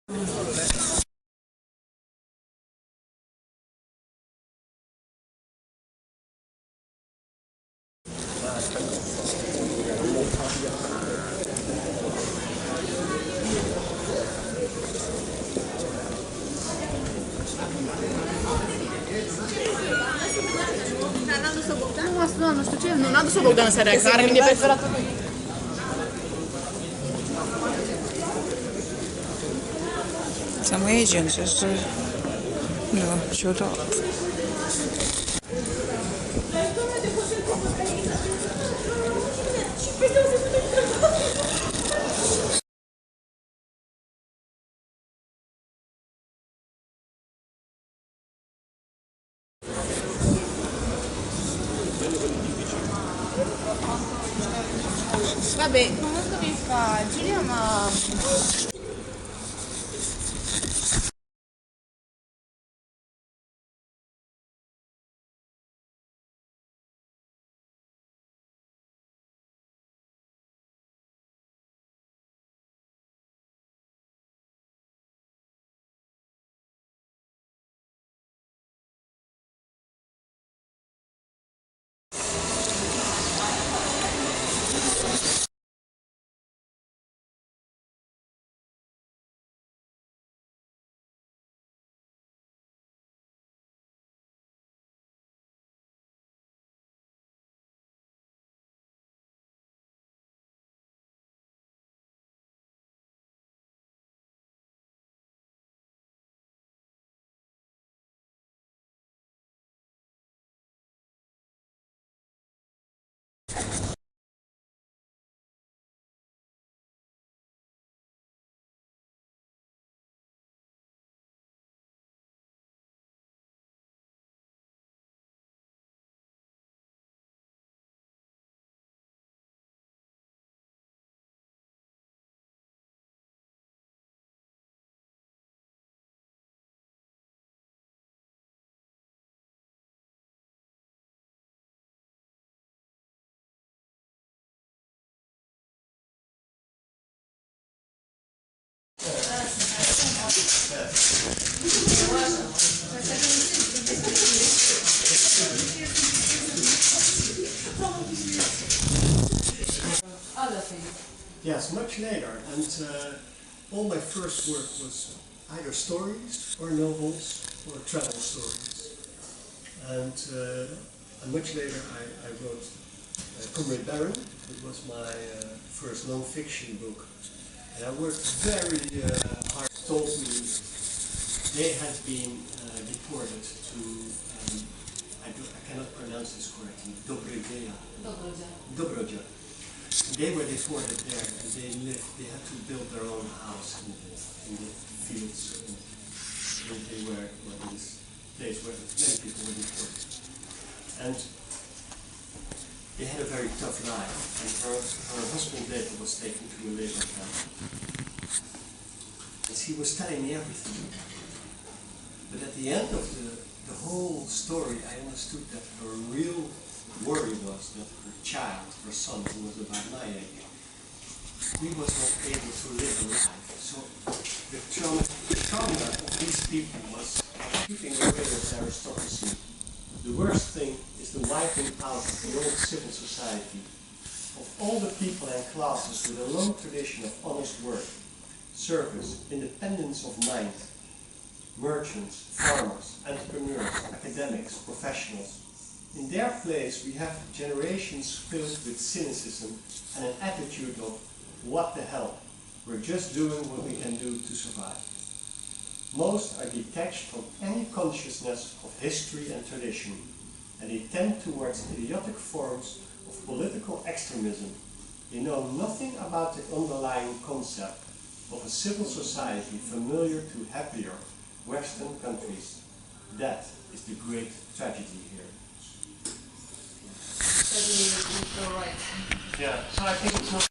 No, što će, no, nadam se ovog dana se rekao, naravno mi je 5 vrata. Some agents just, showed up. Vabbè, comunque mi fa, giriamo a... Yes, much later, and all my first work was either stories or novels or travel stories. And much later I wrote Comrade Baron. It was my first non-fiction book. And I worked very hard. Told me they had been deported to, I cannot pronounce this correctly, Dobroja. They were deported there, and they had to build their own house in the fields, and they were in this place where many people were deported. And they had a very tough life, and her husband later was taken to a labor camp. And she was telling me everything. But at the end of the whole story, I understood that her real worry was that her child, her son, who was about my age, he was not able to live a life. So the trauma of these people was keeping away with aristocracy. The worst thing is the wiping out of the old civil society, of all the people and classes with a long tradition of honest work, service, independence of mind, merchants, farmers, entrepreneurs, academics, professionals. In their place, we have generations filled with cynicism and an attitude of, what the hell, we're just doing what we can do to survive. Most are detached from any consciousness of history and tradition, and they tend towards idiotic forms of political extremism. They know nothing about the underlying concept of a civil society familiar to happier Western countries. That is the great tragedy here. Right. Yeah, so I think it's not